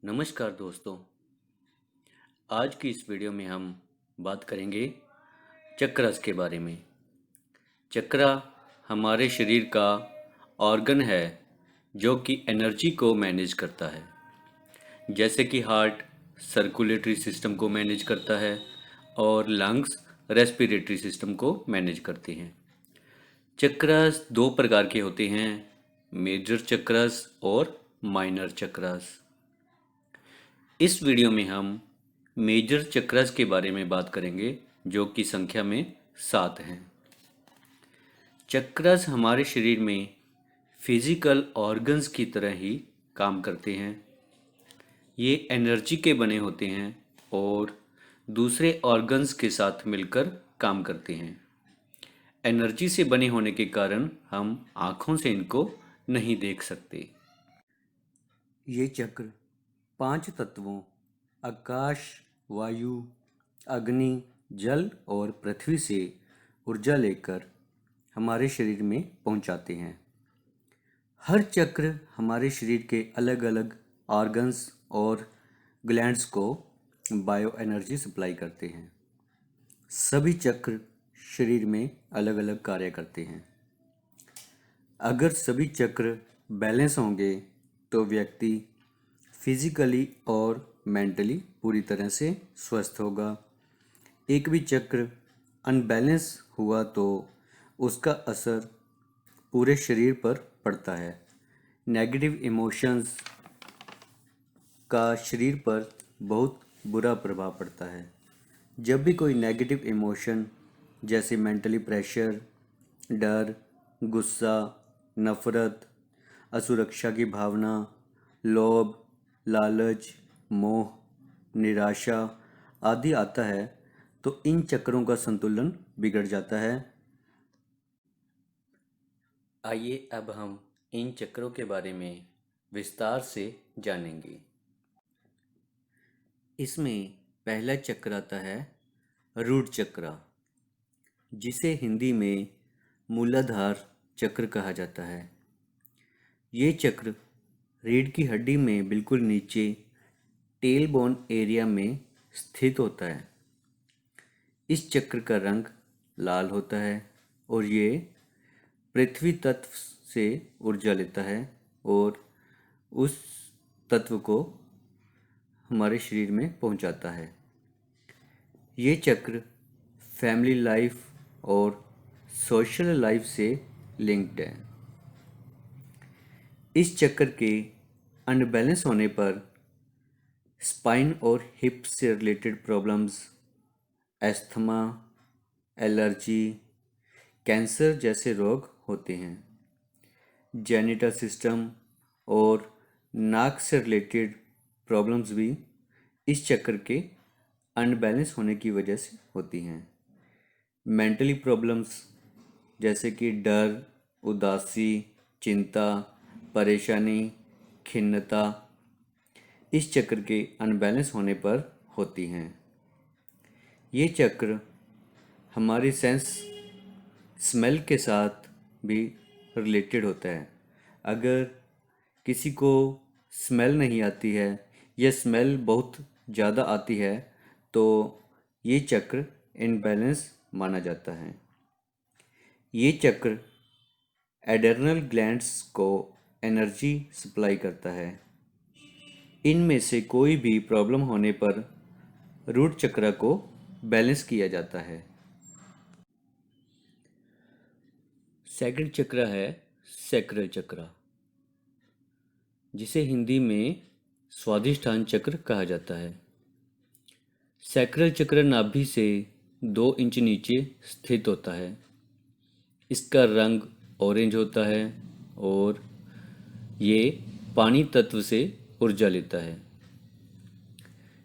नमस्कार दोस्तों। आज की इस वीडियो में हम बात करेंगे चक्रस के बारे में। चक्रा हमारे शरीर का ऑर्गन है जो कि एनर्जी को मैनेज करता है, जैसे कि हार्ट सर्कुलेटरी सिस्टम को मैनेज करता है और लंग्स रेस्पिरेटरी सिस्टम को मैनेज करते हैं। चक्रस दो प्रकार के होते हैं, मेजर चक्रस और माइनर चक्रस। इस वीडियो में हम मेजर चक्रस के बारे में बात करेंगे जो कि संख्या में 7 हैं। चक्रस हमारे शरीर में फिजिकल ऑर्गन्स की तरह ही काम करते हैं। ये एनर्जी के बने होते हैं और दूसरे ऑर्गन्स के साथ मिलकर काम करते हैं। एनर्जी से बने होने के कारण हम आँखों से इनको नहीं देख सकते। ये चक्र 5 तत्वों आकाश, वायु, अग्नि, जल और पृथ्वी से ऊर्जा लेकर हमारे शरीर में पहुंचाते हैं। हर चक्र हमारे शरीर के अलग अलग ऑर्गन्स और ग्लैंड्स को बायो एनर्जी सप्लाई करते हैं। सभी चक्र शरीर में अलग अलग कार्य करते हैं। अगर सभी चक्र बैलेंस होंगे तो व्यक्ति फिजिकली और मेंटली पूरी तरह से स्वस्थ होगा। एक भी चक्र अनबैलेंस हुआ तो उसका असर पूरे शरीर पर पड़ता है। नेगेटिव इमोशंस का शरीर पर बहुत बुरा प्रभाव पड़ता है। जब भी कोई नेगेटिव इमोशन जैसे मेंटली प्रेशर, डर, गुस्सा, नफरत, असुरक्षा की भावना, लोभ, लालच, मोह, निराशा आदि आता है तो इन चक्रों का संतुलन बिगड़ जाता है। आइए अब हम इन चक्रों के बारे में विस्तार से जानेंगे। इसमें पहला चक्र आता है रूट चक्र, जिसे हिंदी में मूलाधार चक्र कहा जाता है। ये चक्र रीढ़ की हड्डी में बिल्कुल नीचे टेल बोन एरिया में स्थित होता है। इस चक्र का रंग लाल होता है और ये पृथ्वी तत्व से ऊर्जा लेता है और उस तत्व को हमारे शरीर में पहुंचाता है। ये चक्र फैमिली लाइफ और सोशल लाइफ से लिंक्ड है। इस चक्र के अनबैलेंस होने पर स्पाइन और हिप से related problems, asthma, allergy, cancer जैसे रोग होते हैं। जेनिटल सिस्टम और नाक से रिलेटेड प्रॉब्लम्स भी इस चक्र के अनबैलेंस होने की वजह से होती हैं। मेंटली प्रॉब्लम्स जैसे कि डर, उदासी, चिंता, परेशानी, खिन्नता इस चक्र के अनबैलेंस होने पर होती हैं। ये चक्र हमारी सेंस स्मेल के साथ भी रिलेटेड होता है। अगर किसी को स्मेल नहीं आती है या स्मेल बहुत ज़्यादा आती है तो ये चक्र इनबैलेंस माना जाता है। ये चक्र एडर्नल ग्लैंड्स को एनर्जी सप्लाई करता है। इनमें से कोई भी प्रॉब्लम होने पर रूट चक्र को बैलेंस किया जाता है। सेकंड चक्र है सैक्रल चक्र, जिसे हिंदी में स्वाधिष्ठान चक्र कहा जाता है। सैक्रल चक्र नाभि से 2 इंच नीचे स्थित होता है। इसका रंग ऑरेंज होता है और ये पानी तत्व से ऊर्जा लेता है।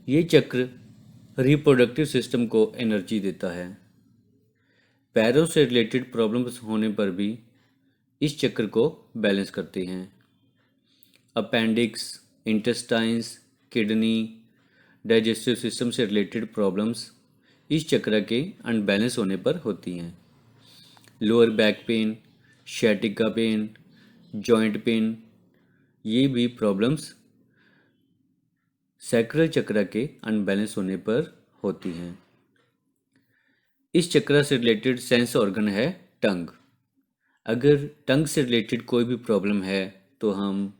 ये चक्र रिप्रोडक्टिव सिस्टम को एनर्जी देता है। पैरों से रिलेटेड प्रॉब्लम्स होने पर भी इस चक्र को बैलेंस करते हैं। Appendix, intestines, kidney, digestive system से रिलेटेड प्रॉब्लम्स इस चक्र के अनबैलेंस होने पर होती हैं। Lower back pain, sciatica pain, joint pain ये भी प्रॉब्लम्स सैक्रल चक्र के अनबैलेंस होने पर होती हैं। इस चक्र से रिलेटेड सेंस ऑर्गन है टंग। अगर टंग से रिलेटेड कोई भी प्रॉब्लम है तो हम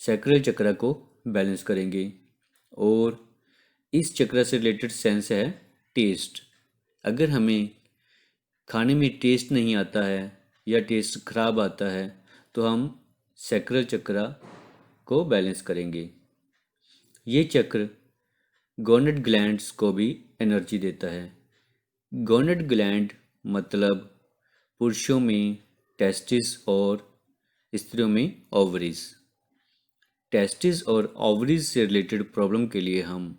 सैक्रल चक्र को बैलेंस करेंगे। और इस चक्र से रिलेटेड सेंस है टेस्ट। अगर हमें खाने में टेस्ट नहीं आता है या टेस्ट खराब आता है तो हम सैक्रल चक्र को बैलेंस करेंगे। ये चक्र गोनेट ग्लैंड्स को भी एनर्जी देता है। गोनेट ग्लैंड मतलब पुरुषों में टेस्टिस और स्त्रियों में ओवरीज। टेस्टिस और ओवरीज से रिलेटेड प्रॉब्लम के लिए हम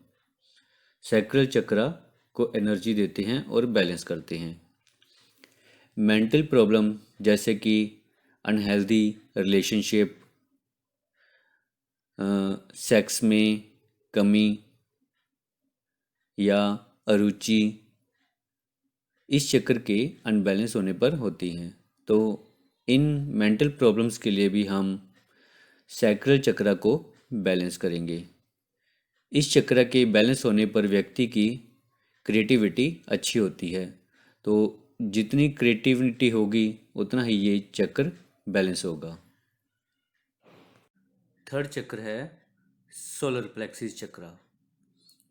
सैक्रल चक्र को एनर्जी देते हैं और बैलेंस करते हैं। मेंटल प्रॉब्लम जैसे कि अनहेल्दी रिलेशनशिप, सेक्स में कमी या अरुचि इस चक्र के अनबैलेंस होने पर होती हैं। तो इन मेंटल प्रॉब्लम्स के लिए भी हम सैक्रल चक्र को बैलेंस करेंगे। इस चक्र के बैलेंस होने पर व्यक्ति की क्रिएटिविटी अच्छी होती है। तो जितनी क्रिएटिविटी होगी उतना ही ये चक्र बैलेंस होगा। थर्ड चक्र है सोलर प्लेक्सिस चक्र।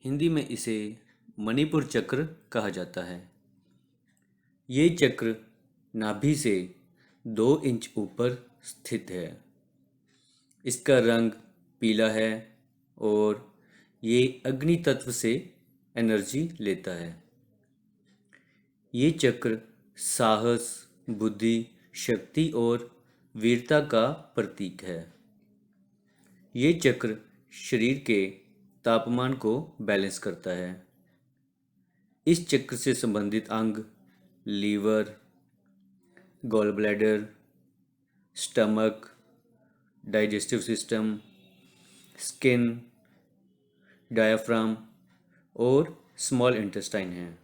हिंदी में इसे मणिपुर चक्र कहा जाता है। ये चक्र नाभि से 2 इंच ऊपर स्थित है। इसका रंग पीला है और ये अग्नि तत्व से एनर्जी लेता है। ये चक्र साहस, बुद्धि, शक्ति और वीरता का प्रतीक है। ये चक्र शरीर के तापमान को बैलेंस करता है। इस चक्र से संबंधित अंग liver, gall bladder, stomach, digestive system, skin, diaphragm और स्मॉल इंटेस्टाइन हैं।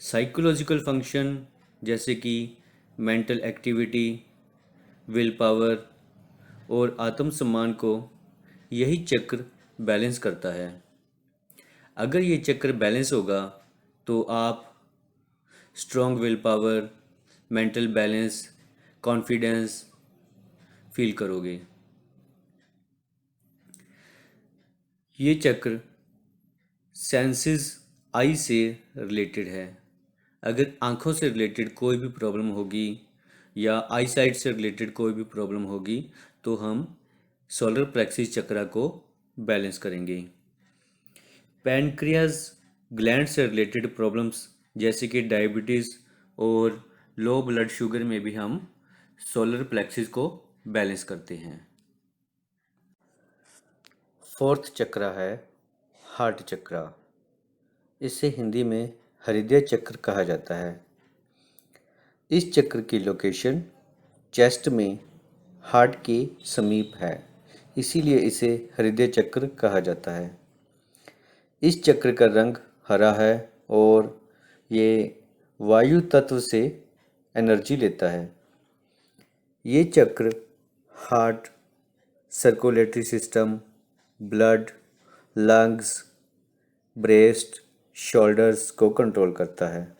साइकोलॉजिकल फंक्शन जैसे कि मेंटल एक्टिविटी, विल पावर और आत्मसम्मान को यही चक्र बैलेंस करता है। अगर ये चक्र बैलेंस होगा तो आप strong will power, mental balance, confidence feel करोगे। ये चक्र सेंसेस आई से रिलेटेड है। अगर आँखों से रिलेटेड कोई भी प्रॉब्लम होगी या आई साइट से रिलेटेड कोई भी प्रॉब्लम होगी तो हम सोलर प्लेक्सिस चक्र को बैलेंस करेंगे। पैनक्रियाज ग्लैंड से रिलेटेड प्रॉब्लम्स जैसे कि डायबिटीज़ और लो ब्लड शुगर में भी हम सोलर प्लेक्सिस को बैलेंस करते हैं। फोर्थ चक्र है हार्ट चक्र। इसे हिंदी में हृदय चक्र कहा जाता है। इस चक्र की लोकेशन चेस्ट में हार्ट के समीप है, इसीलिए इसे हृदय चक्र कहा जाता है। इस चक्र का रंग हरा है और ये वायु तत्व से एनर्जी लेता है। ये चक्र heart, circulatory system, blood, lungs, breast, shoulders को कंट्रोल करता है।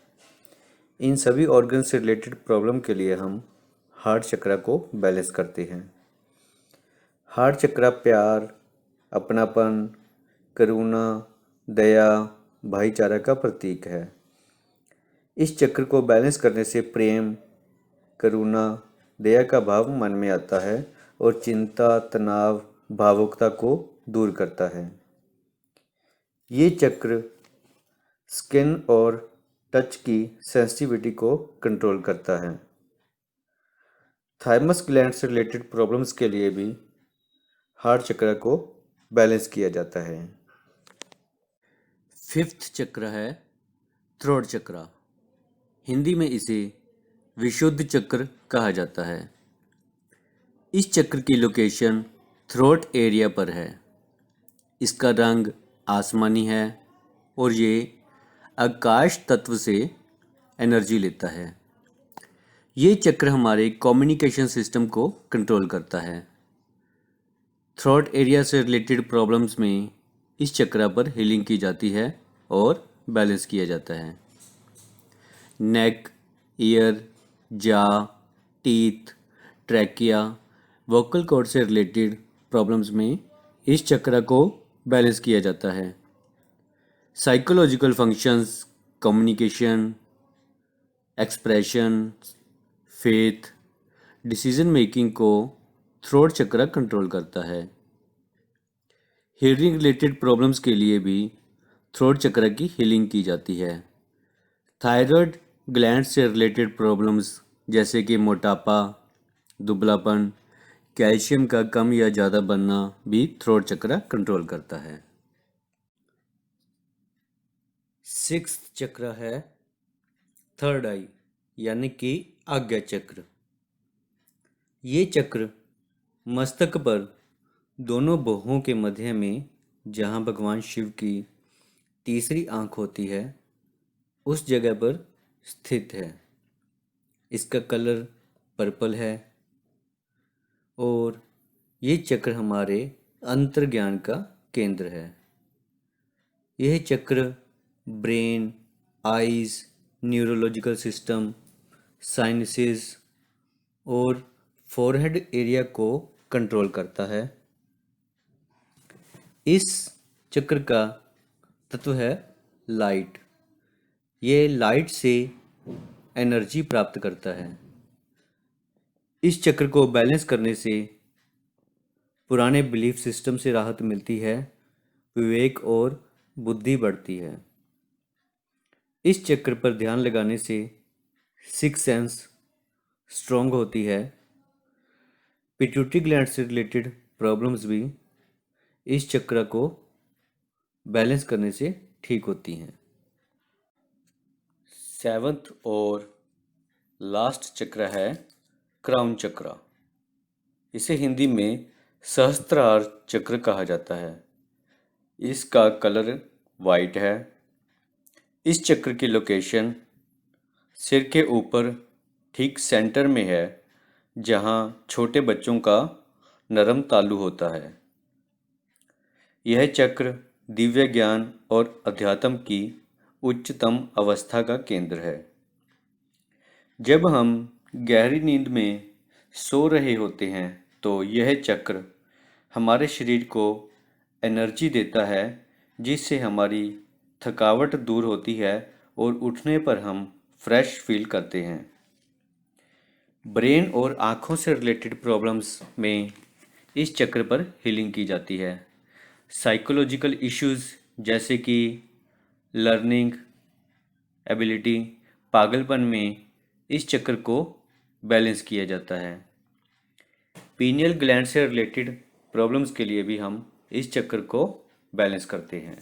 इन सभी ऑर्गन से रिलेटेड प्रॉब्लम के लिए हम हार्ट चक्र को बैलेंस करते हैं। हार्ट चक्र प्यार, अपनापन, करुणा, दया, भाईचारा का प्रतीक है। इस चक्र को बैलेंस करने से प्रेम, करुणा, दया का भाव मन में आता है और चिंता, तनाव, भावुकता को दूर करता है। ये चक्र स्किन और टच की सेंसिटिविटी को कंट्रोल करता है। थाइमस ग्लैंड से रिलेटेड प्रॉब्लम्स के लिए भी हार्ट चक्र को बैलेंस किया जाता है। फिफ्थ चक्र है थ्रोट चक्र। हिंदी में इसे विशुद्ध चक्र कहा जाता है। इस चक्र की लोकेशन थ्रोट एरिया पर है। इसका रंग आसमानी है और ये आकाश तत्व से एनर्जी लेता है। ये चक्र हमारे कम्युनिकेशन सिस्टम को कंट्रोल करता है। थ्रोट एरिया से रिलेटेड प्रॉब्लम्स में इस चक्र पर हीलिंग की जाती है और बैलेंस किया जाता है। नेक, ईयर, जा, टीथ, ट्रैकिया, वोकल कॉर्ड से रिलेटेड प्रॉब्लम्स में इस चक्र को बैलेंस किया जाता है। Psychological functions, communication, expression, faith, decision making को थ्रोट चक्र कंट्रोल करता है। हियरिंग रिलेटेड प्रॉब्लम्स के लिए भी थ्रोट चक्र की हीलिंग की जाती है। थायराइड ग्लैंड से रिलेटेड प्रॉब्लम्स जैसे कि मोटापा, दुबलापन, कैल्शियम का कम या ज़्यादा बनना भी थ्रोट चक्र कंट्रोल करता है। सिक्स्थ चक्र है थर्ड आई यानी कि आज्ञा चक्र। ये चक्र मस्तक पर दोनों बाहों के मध्य में जहाँ भगवान शिव की तीसरी आंख होती है उस जगह पर स्थित है। इसका कलर पर्पल है और ये चक्र हमारे अंतर्ज्ञान का केंद्र है। यह चक्र brain, eyes, neurological system, sinuses और फोरहेड एरिया को कंट्रोल करता है। इस चक्र का तत्व है लाइट। ये लाइट से एनर्जी प्राप्त करता है। इस चक्र को बैलेंस करने से पुराने बिलीफ सिस्टम से राहत मिलती है, विवेक और बुद्धि बढ़ती है। इस चक्र पर ध्यान लगाने से सिक्स सेंस स्ट्रॉन्ग होती है। पिट्यूटरी ग्लैंड से रिलेटेड प्रॉब्लम्स भी इस चक्र को बैलेंस करने से ठीक होती हैं। सेवंथ और लास्ट चक्र है क्राउन चक्र। इसे हिंदी में सहस्त्रार चक्र कहा जाता है। इसका कलर वाइट है। इस चक्र की लोकेशन सिर के ऊपर ठीक सेंटर में है, जहाँ छोटे बच्चों का नरम तालु होता है। यह चक्र दिव्य ज्ञान और अध्यात्म की उच्चतम अवस्था का केंद्र है। जब हम गहरी नींद में सो रहे होते हैं तो यह चक्र हमारे शरीर को एनर्जी देता है, जिससे हमारी थकावट दूर होती है और उठने पर हम फ्रेश फील करते हैं। ब्रेन और आँखों से रिलेटेड प्रॉब्लम्स में इस चक्र पर हीलिंग की जाती है। साइकोलॉजिकल इश्यूज जैसे कि लर्निंग एबिलिटी, पागलपन में इस चक्र को बैलेंस किया जाता है। पीनियल ग्लैंड से रिलेटेड प्रॉब्लम्स के लिए भी हम इस चक्र को बैलेंस करते हैं।